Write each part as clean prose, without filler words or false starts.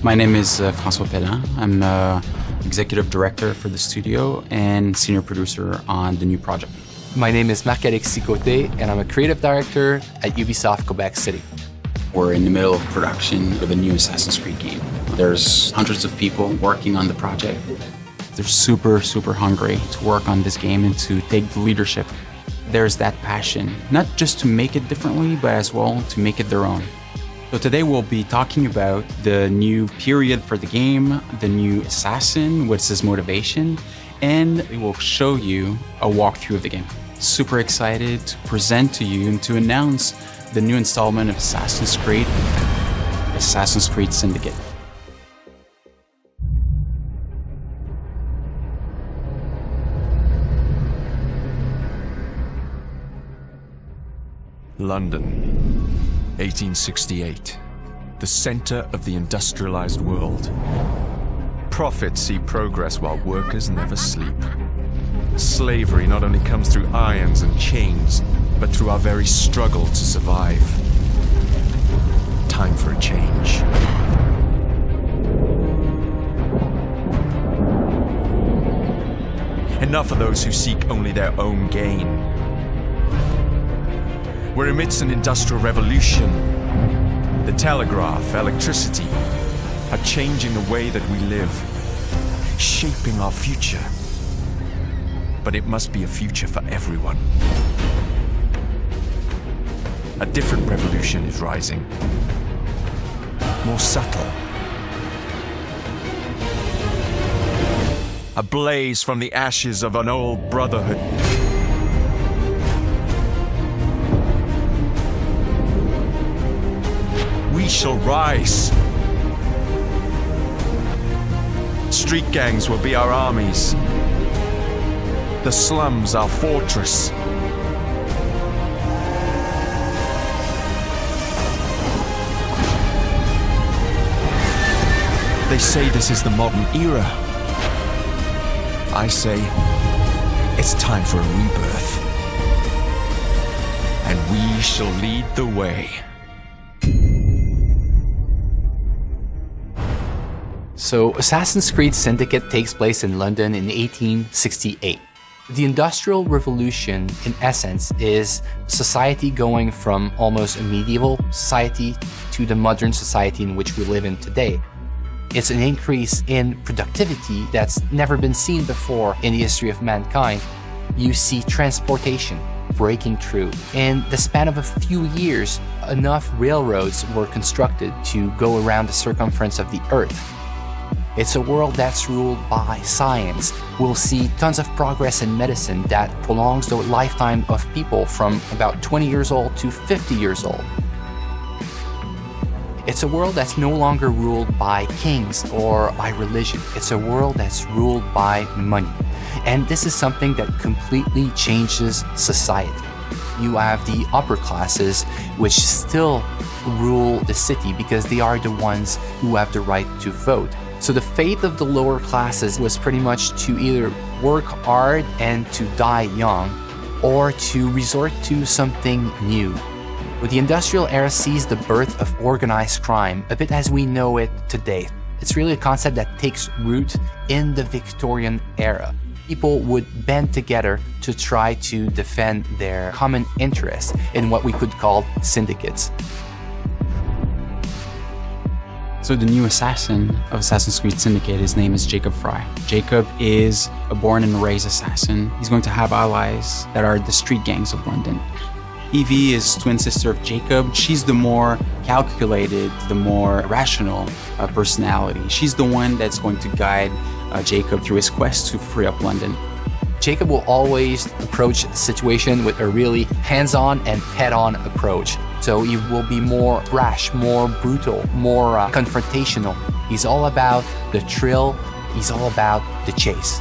My name is François Pelin. I'm executive director for the studio and senior producer on the new project. My name is Marc-Alexis Côté, and I'm a creative director at Ubisoft Quebec City. We're in the middle of production of a new Assassin's Creed game. There's hundreds of people working on the project. They're super, super hungry to work on this game and to take the leadership. There's that passion, not just to make it differently, but as well to make it their own. So today we'll be talking about the new period for the game, the new assassin, what's his motivation, and we will show you a walkthrough of the game. Super excited to present to you and to announce the new installment of Assassin's Creed Syndicate. London, 1868, the center of the industrialized world. Profits see progress while workers never sleep. Slavery not only comes through irons and chains, but through our very struggle to survive. Time for a change. Enough of those who seek only their own gain. We're amidst an industrial revolution. The telegraph, electricity, are changing the way that we live, shaping our future. But it must be a future for everyone. A different revolution is rising, more subtle. A blaze from the ashes of an old brotherhood. We shall rise. Street gangs will be our armies. The slums our fortress. They say this is the modern era. I say it's time for a rebirth. And we shall lead the way. So, Assassin's Creed Syndicate takes place in London in 1868. The Industrial Revolution, in essence, is society going from almost a medieval society to the modern society in which we live in today. It's an increase in productivity that's never been seen before in the history of mankind. You see transportation breaking through. In the span of a few years, enough railroads were constructed to go around the circumference of the Earth. It's a world that's ruled by science. We'll see tons of progress in medicine that prolongs the lifetime of people from about 20 years old to 50 years old. It's a world that's no longer ruled by kings or by religion. It's a world that's ruled by money. And this is something that completely changes society. You have the upper classes, which still rule the city because they are the ones who have the right to vote. So the fate of the lower classes was pretty much to either work hard and to die young, or to resort to something new. But the industrial era sees the birth of organized crime, a bit as we know it today. It's really a concept that takes root in the Victorian era. People would band together to try to defend their common interests in what we could call syndicates. So the new assassin of Assassin's Creed Syndicate, his name is Jacob Frye. Jacob is a born and raised assassin. He's going to have allies that are the street gangs of London. Evie is twin sister of Jacob. She's the more calculated, the more rational personality. She's the one that's going to guide Jacob through his quest to free up London. Jacob will always approach the situation with a really hands-on and head-on approach. So he will be more brash, more brutal, more confrontational. He's all about the thrill. He's all about the chase.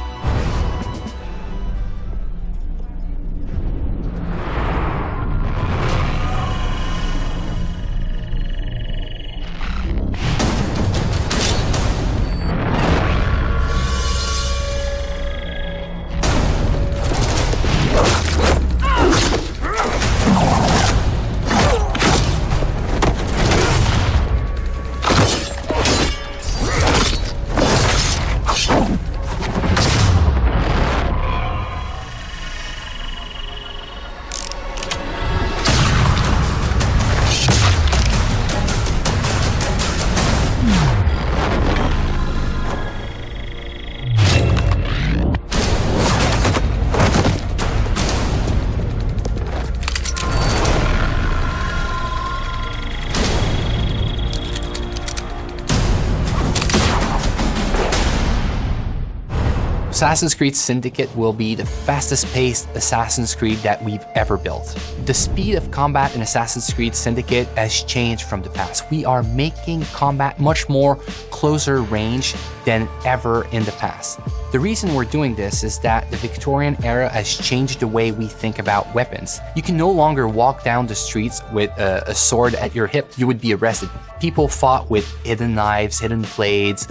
Assassin's Creed Syndicate will be the fastest-paced Assassin's Creed that we've ever built. The speed of combat in Assassin's Creed Syndicate has changed from the past. We are making combat much more closer range than ever in the past. The reason we're doing this is that the Victorian era has changed the way we think about weapons. You can no longer walk down the streets with a sword at your hip. You would be arrested. People fought with hidden knives, hidden blades,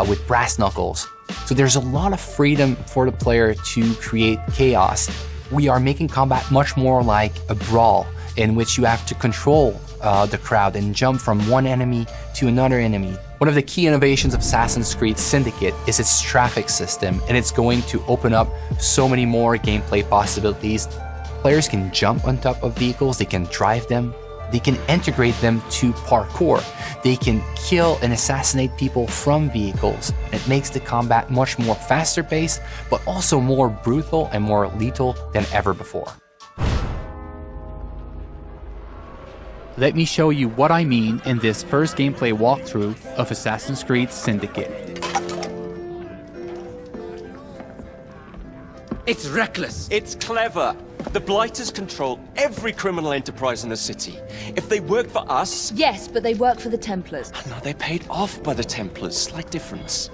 with brass knuckles. So there's a lot of freedom for the player to create chaos. We are making combat much more like a brawl in which you have to control the crowd and jump from one enemy to another enemy. One of the key innovations of Assassin's Creed Syndicate is its traffic system, and it's going to open up so many more gameplay possibilities. Players can jump on top of vehicles, they can drive them, they can integrate them to parkour. They can kill and assassinate people from vehicles. It makes the combat much more faster paced, but also more brutal and more lethal than ever before. Let me show you what I mean in this first gameplay walkthrough of Assassin's Creed Syndicate. It's reckless. It's clever. The Blighters control every criminal enterprise in the city. If they work for us... Yes, but they work for the Templars. No, they're paid off by the Templars. Slight difference.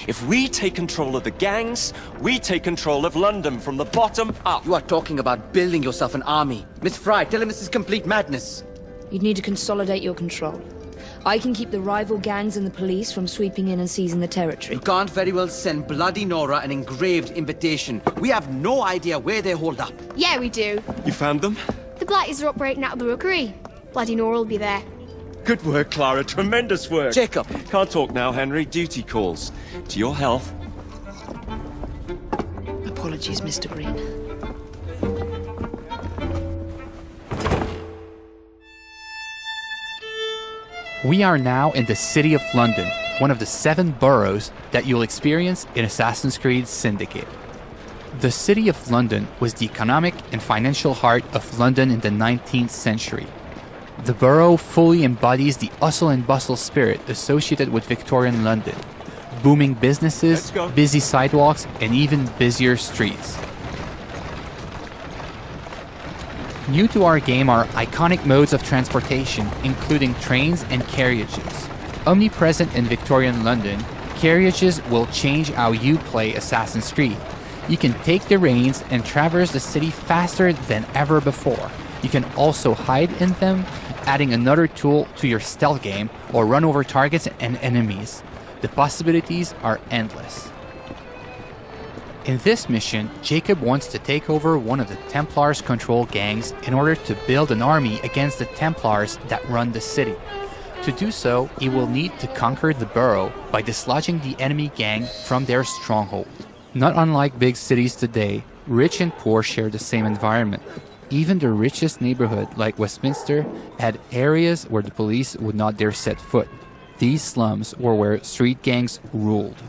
If we take control of the gangs, we take control of London from the bottom up. You are talking about building yourself an army. Miss Frye, tell him this is complete madness. You'd need to consolidate your control. I can keep the rival gangs and the police from sweeping in and seizing the territory. You can't very well send Bloody Nora an engraved invitation. We have no idea where they hold up. Yeah, we do. You found them? The Blighters are operating out of the rookery. Bloody Nora will be there. Good work, Clara. Tremendous work. Jacob. Can't talk now, Henry. Duty calls. To your health. Apologies, Mr. Green. We are now in the city of London, one of the 7 boroughs that you'll experience in Assassin's Creed Syndicate. The city of London was the economic and financial heart of London in the 19th century. The borough fully embodies the hustle and bustle spirit associated with Victorian London. Booming businesses, busy sidewalks, and even busier streets. New to our game are iconic modes of transportation, including trains and carriages. Omnipresent in Victorian London, carriages will change how you play Assassin's Creed. You can take the reins and traverse the city faster than ever before. You can also hide in them, adding another tool to your stealth game, or run over targets and enemies. The possibilities are endless. In this mission, Jacob wants to take over one of the Templars' control gangs in order to build an army against the Templars that run the city. To do so, he will need to conquer the borough by dislodging the enemy gang from their stronghold. Not unlike big cities today, rich and poor share the same environment. Even the richest neighborhood, like Westminster, had areas where the police would not dare set foot. These slums were where street gangs ruled.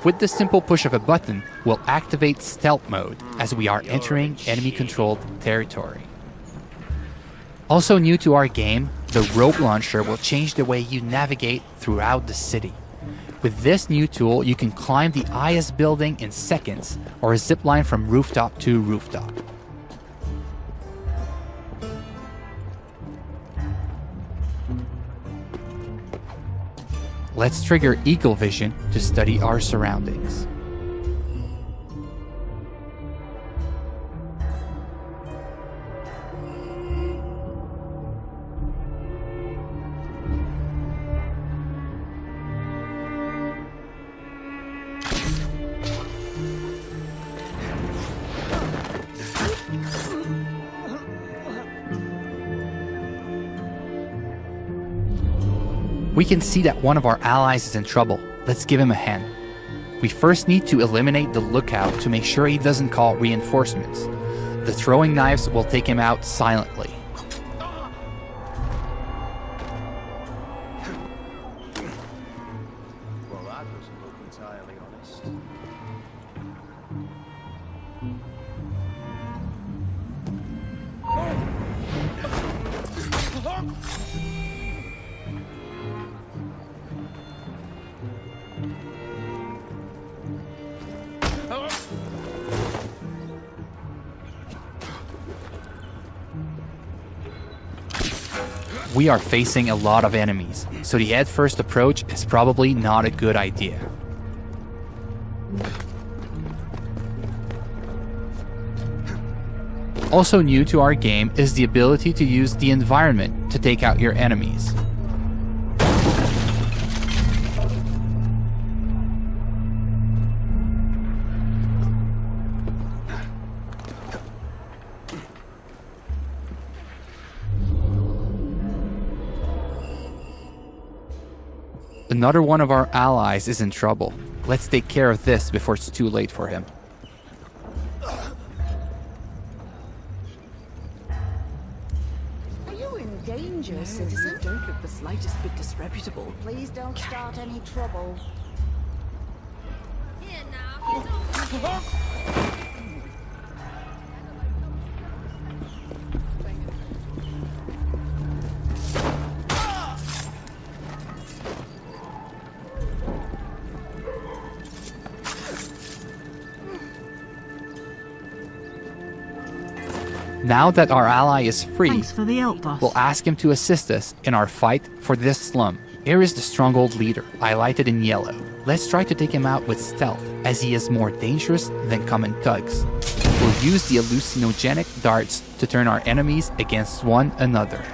With the simple push of a button, we'll activate stealth mode as we are entering enemy-controlled territory. Also new to our game, the rope launcher will change the way you navigate throughout the city. With this new tool, you can climb the highest building in seconds or zip line from rooftop to rooftop. Let's trigger Eagle Vision to study our surroundings. We can see that one of our allies is in trouble. Let's give him a hand. We first need to eliminate the lookout to make sure he doesn't call reinforcements. The throwing knives will take him out silently. Well, that doesn't look entirely honest. We are facing a lot of enemies, so the head-first approach is probably not a good idea. Also new to our game is the ability to use the environment to take out your enemies. Another one of our allies is in trouble. Let's take care of this before it's too late for him. Are you in danger, citizen? Don't look the slightest bit disreputable. Please don't start any trouble. Here now. Now that our ally is free, Thanks for the help, boss. we'll ask him to assist us in our fight for this slum. Here is the stronghold leader, highlighted in yellow. Let's try to take him out with stealth, as he is more dangerous than common thugs. We'll use the hallucinogenic darts to turn our enemies against one another.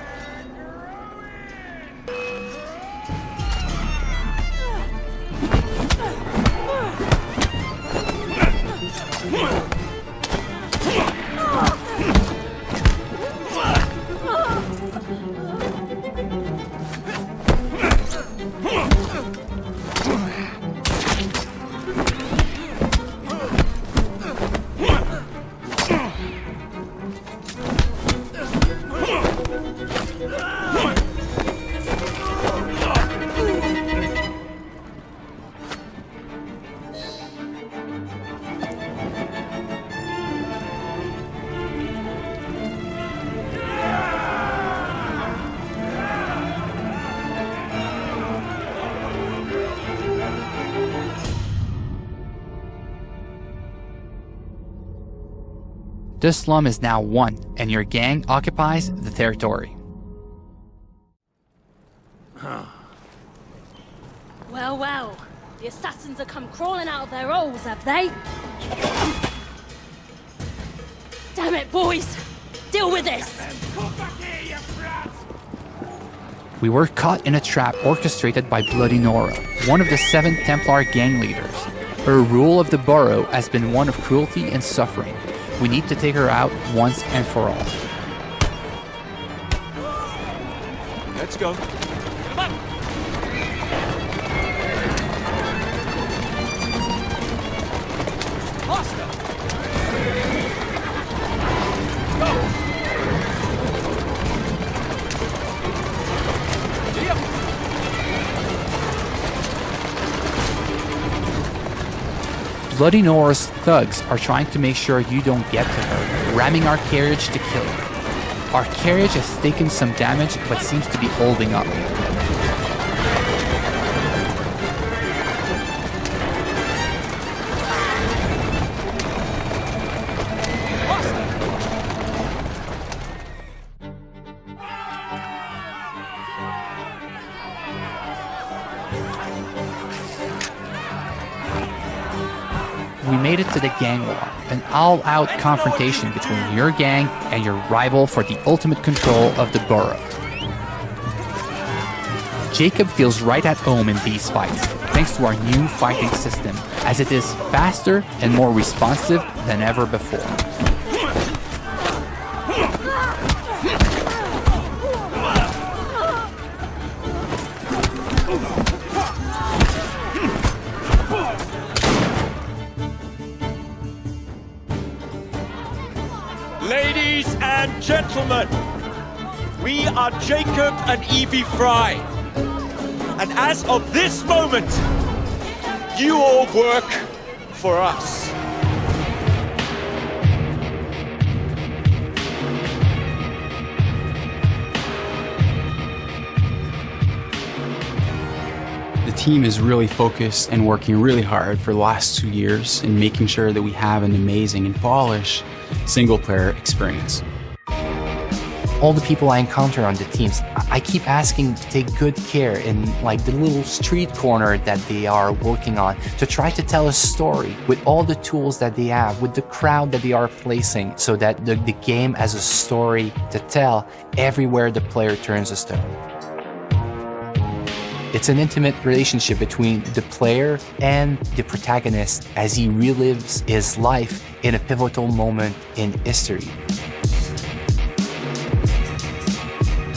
This slum is now won, and your gang occupies the territory. Well, well, the assassins have come crawling out of their holes, have they? Damn it, boys! Deal with this! We were caught in a trap orchestrated by Bloody Nora, one of the 7 Templar gang leaders. Her rule of the borough has been one of cruelty and suffering. We need to take her out once and for all. Let's go. Come on. Faster. Go. Bloody Nora's thugs are trying to make sure you don't get to her, ramming our carriage to kill her. Our carriage has taken some damage but seems to be holding up. We made it to the gang war, an all-out confrontation between your gang and your rival for the ultimate control of the borough. Jacob feels right at home in these fights, thanks to our new fighting system, as it is faster and more responsive than ever before. Ladies and gentlemen, we are Jacob and Evie Frye. And as of this moment, you all work for us. The team is really focused and working really hard for the last 2 years in making sure that we have an amazing and polished single-player experience. all the people I encounter on the teams, I keep asking to take good care in like the little street corner that they are working on, to try to tell a story with all the tools that they have, with the crowd that they are placing, so that the game has a story to tell everywhere the player turns a stone. It's an intimate relationship between the player and the protagonist as he relives his life in a pivotal moment in history.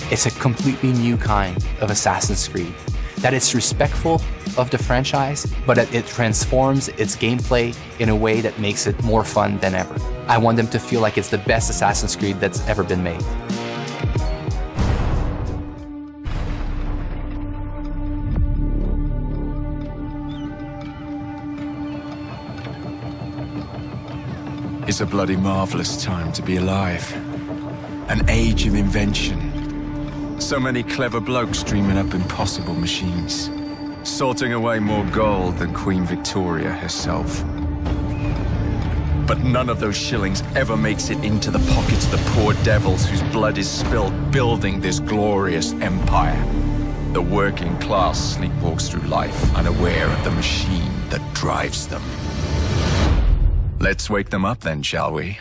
It's a completely new kind of Assassin's Creed, that it's respectful of the franchise, but it transforms its gameplay in a way that makes it more fun than ever. I want them to feel like it's the best Assassin's Creed that's ever been made. It's a bloody marvelous time to be alive. An age of invention. So many clever blokes dreaming up impossible machines, sorting away more gold than Queen Victoria herself. But none of those shillings ever makes it into the pockets of the poor devils whose blood is spilled building this glorious empire. The working class sleepwalks through life, unaware of the machine that drives them. Let's wake them up then, shall we?